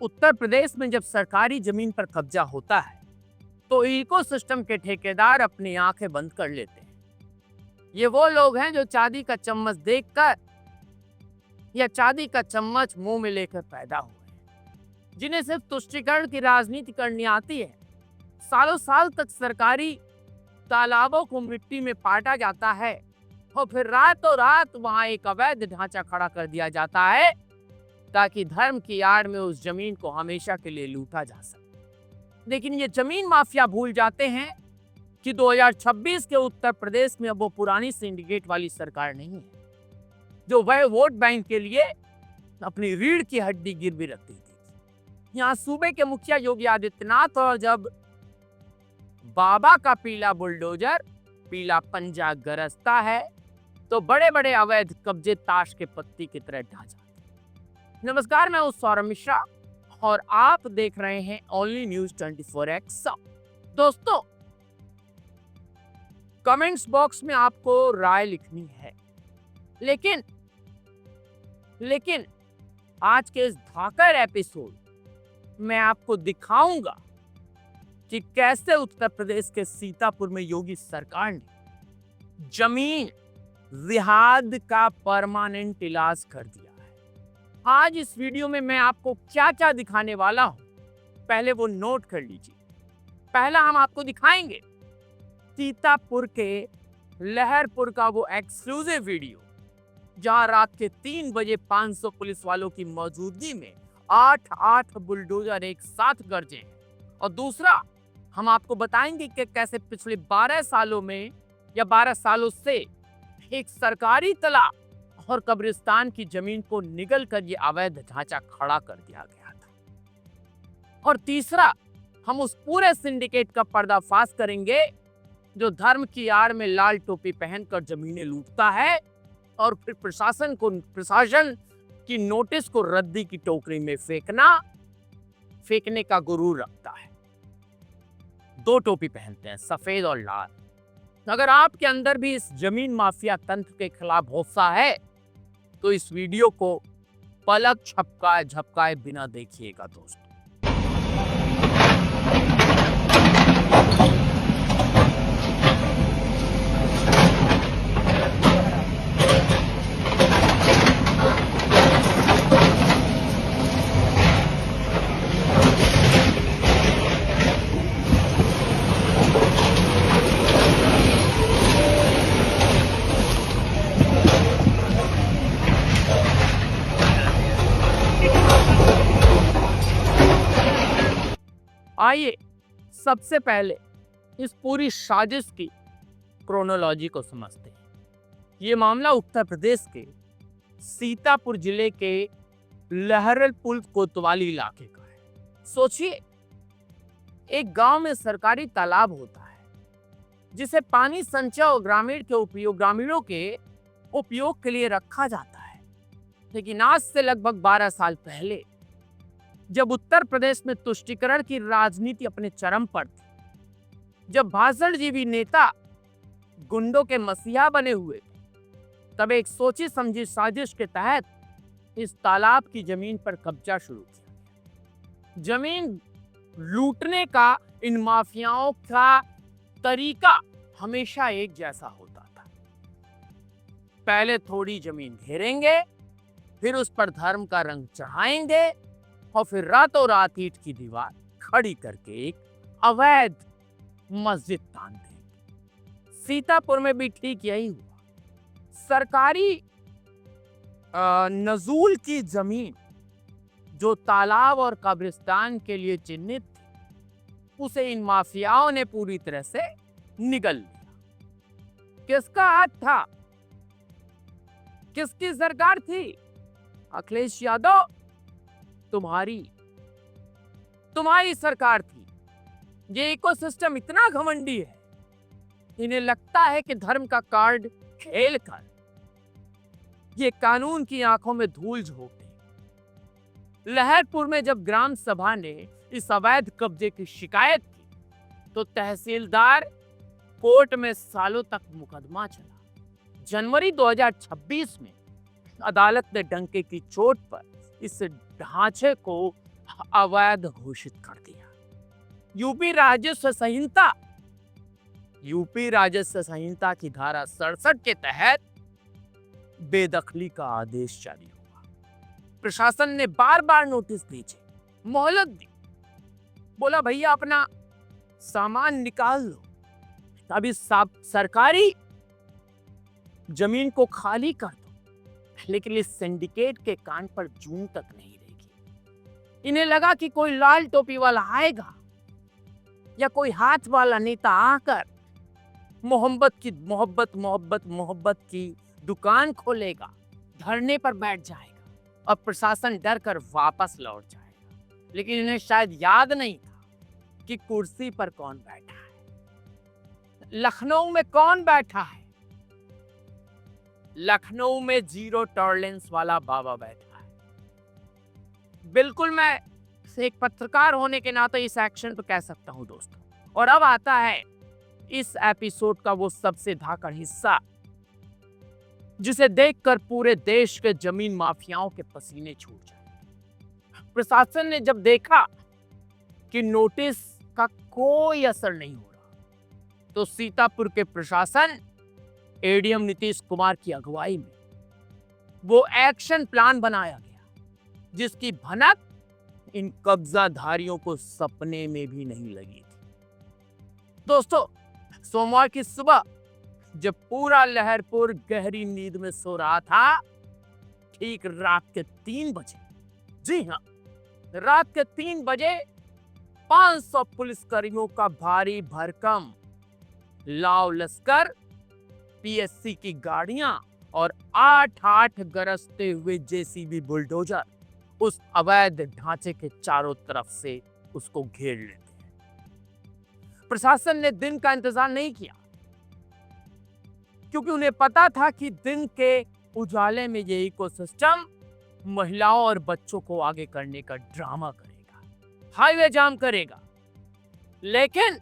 उत्तर प्रदेश में जब सरकारी जमीन पर कब्जा होता है तो इकोसिस्टम के ठेकेदार अपनी आंखें बंद कर लेते हैं। ये वो लोग हैं जो चांदी का चम्मच देखकर या चांदी का चम्मच मुंह में लेकर पैदा हुए हैं, जिन्हें सिर्फ तुष्टीकरण की राजनीति करनी आती है। सालों साल तक सरकारी तालाबों को मिट्टी में पाटा जाता है और फिर रातों रात वहां एक अवैध ढांचा खड़ा कर दिया जाता है ताकि धर्म की आड़ में उस जमीन को हमेशा के लिए लूटा जा सके। लेकिन ये जमीन माफिया भूल जाते हैं कि 2026 के उत्तर प्रदेश में अब वो पुरानी सिंडिकेट वाली सरकार नहीं है जो वह वोट बैंक के लिए अपनी रीढ़ की हड्डी गिरवी रखती थी। यहाँ सूबे के मुखिया योगी आदित्यनाथ और जब बाबा का पीला बुलडोजर पीला पंजा गरजता है तो बड़े बड़े अवैध कब्जे ताश के पत्ती की तरह ढह जाते हैं। नमस्कार, मैं हूं सौरभ मिश्रा और आप देख रहे हैं ओनली न्यूज 24x। दोस्तों, कमेंट्स बॉक्स में आपको राय लिखनी है, लेकिन आज के इस धाकर एपिसोड में आपको दिखाऊंगा कि कैसे उत्तर प्रदेश के सीतापुर में योगी सरकार ने जमीन जिहाद का परमानेंट इलाज कर दिया है। आज इस वीडियो में मैं आपको क्या क्या दिखाने वाला हूं, पहले वो नोट कर लीजिए। पहला हम आपको दिखाएंगे सीतापुर के लहरपुर का वो एक्सक्लूसिव वीडियो जहां रात के 3 बजे 500 पुलिस वालों की मौजूदगी में 8 बुलडोजर एक साथ गरजे हैं। और दूसरा, हम आपको बताएंगे कि कैसे पिछले 12 सालों में या 12 सालों से एक सरकारी तालाब और कब्रिस्तान की जमीन को निगल कर ये अवैध ढांचा खड़ा कर दिया गया था। और तीसरा, हम उस पूरे सिंडिकेट का पर्दाफाश करेंगे जो धर्म की आड़ में लाल टोपी पहनकर जमीनें लूटता है और फिर प्रशासन की नोटिस को रद्दी की टोकरी में फेंकने का गुरूर रखता है। 2 टोपी पहनते हैं, सफेद और लाल। अगर आपके अंदर भी इस जमीन माफिया तंत्र के खिलाफ हौसला है तो इस वीडियो को पलक झपकाए बिना देखिएगा दोस्तों। आइए सबसे पहले इस पूरी साजिश की क्रोनोलॉजी को समझते हैं। ये मामला उत्तर प्रदेश के सीतापुर जिले के लहरपुर कोतवाली इलाके का है। सोचिए, एक गांव में सरकारी तालाब होता है जिसे पानी संचय और ग्रामीणों के उपयोग के लिए रखा जाता है। लेकिन आज से लगभग 12 साल पहले जब उत्तर प्रदेश में तुष्टीकरण की राजनीति अपने चरम पर थी, जब भाषण जीवी नेता गुंडों के मसीहा बने हुए थे, तब एक सोची समझी साजिश के तहत इस तालाब की जमीन पर कब्जा शुरू किया। जमीन लूटने का इन माफियाओं का तरीका हमेशा एक जैसा होता था। पहले थोड़ी जमीन घेरेंगे, फिर उस पर धर्म का रंग चढ़ाएंगे और फिर रातों रात ईंट की दीवार खड़ी करके एक अवैध मस्जिद तान देंगे। सीतापुर में भी ठीक यही हुआ। सरकारी नजूल की जमीन जो तालाब और कब्रिस्तान के लिए चिन्हित थी, उसे इन माफियाओं ने पूरी तरह से निगल लिया। किसका हाथ था? किसकी सरकार थी? अखिलेश यादव, तुम्हारी सरकार थी। ये इकोसिस्टम इतना घमंडी है, इन्हें लगता है कि धर्म का कार्ड खेलकर ये कानून की आंखों में धूल झोंकते। लहरपुर में जब ग्राम सभा ने इस अवैध कब्जे की शिकायत की तो तहसीलदार कोर्ट में सालों तक मुकदमा चला। जनवरी 2026 में अदालत ने डंके की चोट पर इस ढांचे को अवैध घोषित कर दिया। यूपी राजस्व संहिता की धारा 67 के तहत बेदखली का आदेश जारी हुआ। प्रशासन ने बार बार नोटिस भेजे, मोहलत दी, बोला भैया अपना सामान निकाल लो, अभी सरकारी जमीन को खाली कर दो। लेकिन इस सिंडिकेट के कान पर जूं तक नहीं रेगी। इन्हें लगा कि कोई लाल टोपी वाला आएगा या कोई हाथ वाला नेता आकर मोहब्बत की दुकान खोलेगा, धरने पर बैठ जाएगा और प्रशासन डर कर वापस लौट जाएगा। लेकिन इन्हें शायद याद नहीं था कि कुर्सी पर कौन बैठा है। लखनऊ में कौन बैठा है? लखनऊ में जीरो टॉलरेंस वाला बाबा बैठा है। बिल्कुल मैं एक पत्रकार होने के नाते इस एक्शन पे कह सकता हूं दोस्तों। और अब आता है इस एपिसोड का वो सबसे धाकड़ हिस्सा, जिसे देखकर पूरे देश के जमीन माफियाओं के पसीने छूट जाए। प्रशासन ने जब देखा कि नोटिस का कोई असर नहीं हो रहा, तो सीतापुर के प्रशासन एडीएम नीतीश कुमार की अगुवाई में वो एक्शन प्लान बनाया गया, जिसकी भनक इन कब्जाधारियों को सपने में भी नहीं लगी थी। दोस्तों, सोमवार की सुबह जब पूरा लहरपुर गहरी नींद में सो रहा था, ठीक रात के 3 बजे, जी हां, रात के 3 बजे 500 पुलिसकर्मियों का भारी भरकम लाव लश्कर, पीएससी की गाड़ियां और 8 गरजते हुए जेसीबी बुलडोजर उस अवैध ढांचे के चारों तरफ से उसको घेर लेते हैं। प्रशासन ने दिन का इंतजार नहीं किया, क्योंकि उन्हें पता था कि दिन के उजाले में ये इकोसिस्टम महिलाओं और बच्चों को आगे करने का ड्रामा करेगा, हाईवे जाम करेगा। लेकिन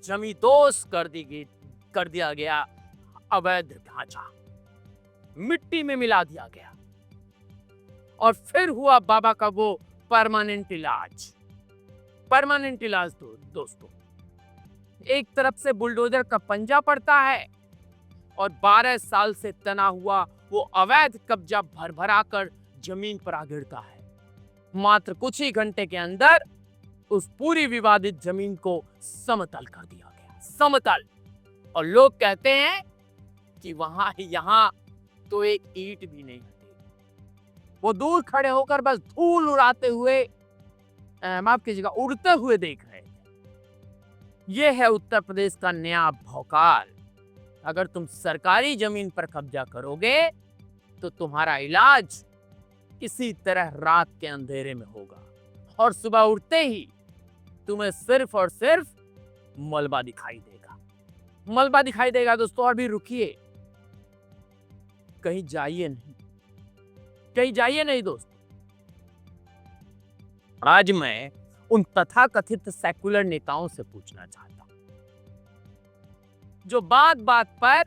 जमींदोज कर दिया गया अवैध ढांचा मिट्टी में मिला दिया गया और फिर हुआ बाबा का वो परमानेंट इलाज। दोस्तों, एक तरफ से बुलडोजर का पंजा पड़ता है और 12 साल से तना हुआ वो अवैध कब्जा भरभरा कर जमीन पर आ गिरता है। मात्र कुछ ही घंटे के अंदर उस पूरी विवादित जमीन को समतल कर दिया गया, समतल। और लोग कहते हैं कि यहां तो एक ईंट भी नहीं हटी। वो दूर खड़े होकर बस धूल उड़ाते हुए, माफ कीजिएगा, उड़ते हुए देख रहे थे। यह है उत्तर प्रदेश का नया भौकाल। अगर तुम सरकारी जमीन पर कब्जा करोगे तो तुम्हारा इलाज इसी तरह रात के अंधेरे में होगा और सुबह उठते ही तुम्हें सिर्फ और सिर्फ मलबा दिखाई देगा। दोस्तों, और भी रुकिए, कहीं जाइए नहीं दोस्तों। आज मैं उन तथाकथित सेकुलर नेताओं से पूछना चाहता हूं, जो बात बात पर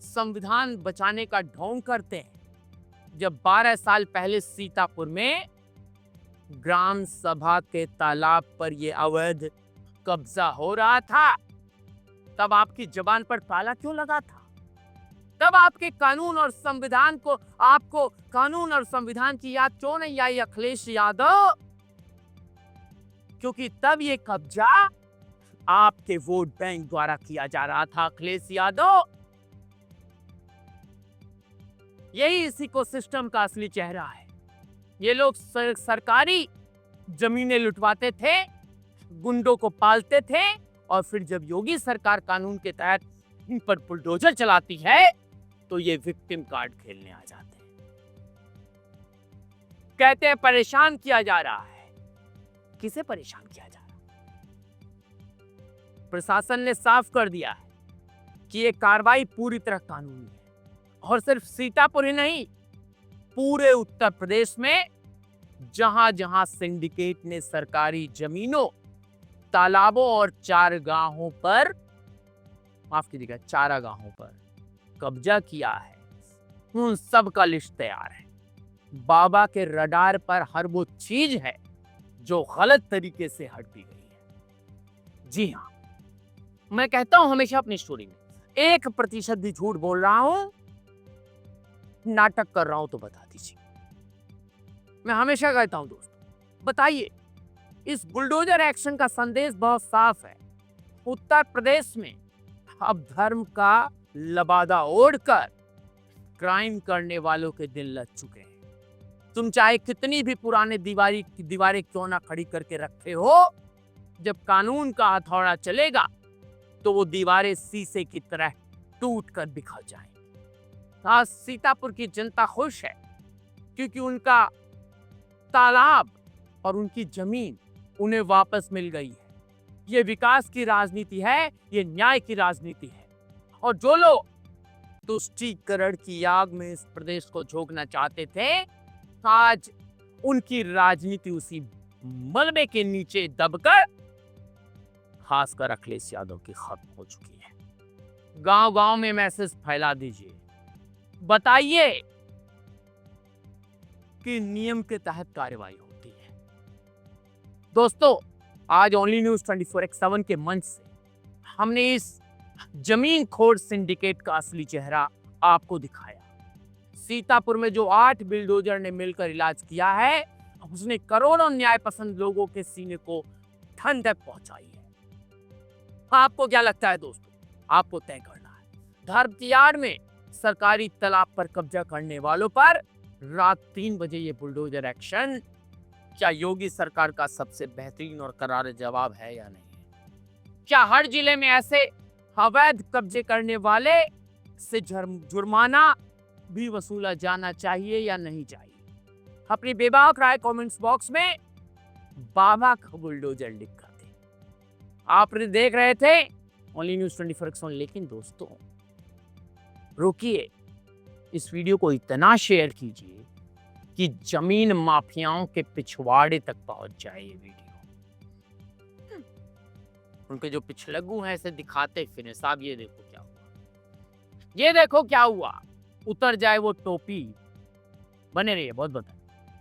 संविधान बचाने का ढोंग करते हैं। जब 12 साल पहले सीतापुर में ग्राम सभा के तालाब पर यह अवैध कब्जा हो रहा था, तब आपकी जुबान पर ताला क्यों लगा था? तब आपको कानून और संविधान की याद क्यों नहीं आई, अखिलेश यादव? क्योंकि तब ये कब्जा आपके वोट बैंक द्वारा किया जा रहा था, अखिलेश यादव। यही इस इकोसिस्टम का असली चेहरा है। ये लोग सरकारी जमीनें लुटवाते थे, गुंडों को पालते थे, और फिर जब योगी सरकार कानून के तहत इन पर बुलडोजर चलाती है तो ये विक्टिम कार्ड खेलने आ जाते हैं। कहते हैं परेशान किया जा रहा है। किसे परेशान किया जा रहा है? प्रशासन ने साफ कर दिया है कि ये कार्रवाई पूरी तरह कानूनी है, और सिर्फ सीतापुर ही नहीं, पूरे उत्तर प्रदेश में जहां जहां सिंडिकेट ने सरकारी जमीनों, तालाबों और चारागाहों पर कब्जा किया है, उन सब का लिस्ट तैयार है। बाबा के रडार पर हर वो चीज है जो गलत तरीके से हट भी गई है। जी हाँ, मैं कहता हूं हमेशा अपनी स्टोरी में 1% भी झूठ बोल रहा हूं, नाटक कर रहा हूं तो बता दीजिए। मैं हमेशा कहता हूं दोस्तों, बताइए। इस बुलडोजर एक्शन का संदेश बहुत साफ है। उत्तर प्रदेश में अब धर्म का लबादा ओढ़कर क्राइम करने वालों के दिन लग चुके हैं। तुम चाहे कितनी भी पुराने दीवारें क्यों ना खड़ी करके रखे हो, जब कानून का हथौड़ा चलेगा तो वो दीवारें शीशे की तरह टूट कर बिखर जाएंगी। आज सीतापुर की जनता खुश है क्योंकि उनका तालाब और उनकी जमीन उन्हें वापस मिल गई है। ये विकास की राजनीति है, ये न्याय की राजनीति है। और जो लोग तुष्टीकरण की आग में इस प्रदेश को झोंकना चाहते थे, आज उनकी राजनीति उसी मलबे के नीचे दबकर खासकर अखिलेश यादव की खत्म हो चुकी है। गांव-गांव में मैसेज फैला दीजिए, बताइए कि नियम के तहत कार्रवाई होती है। दोस्तों, आज ओनली न्यूज 24x7 के मंच से हमने इस जमीन खोर सिंडिकेट का असली चेहरा आपको दिखाया। सीतापुर में जो 8 बिल्डोजर ने मिलकर इलाज किया है, उसने करोड़ों न्याय पसंद लोगों के सीने को ठंडक पहुंचाई है। आपको क्या लगता है दोस्तों? आपको तय करना है। धर्म की आड़ में सरकारी तालाब पर कब्जा करने वालों पर रात 3 बजे ये बुलडोजर एक्शन क्या योगी सरकार का सबसे बेहतरीन और करारा जवाब है या नहीं? क्या हर जिले में ऐसे अवैध कब्जे करने वाले से जुर्माना भी वसूला जाना चाहिए या नहीं चाहिए? अपनी बेबाक राय कमेंट्स बॉक्स में बाबा का बुलडोजर लिख कर दे। आप देख रहे थे ओनली न्यूज 24x7। लेकिन दोस्तों रुकिए, इस वीडियो को इतना शेयर कीजिए कि जमीन माफियाओं के पिछवाड़े तक पहुंच जाए ये वीडियो। उनके जो पिछलग्गू हैं ऐसे दिखाते फिर साहब ये देखो क्या हुआ, ये देखो क्या हुआ, उतर जाए वो टोपी। बने रहिए, बहुत बहुत।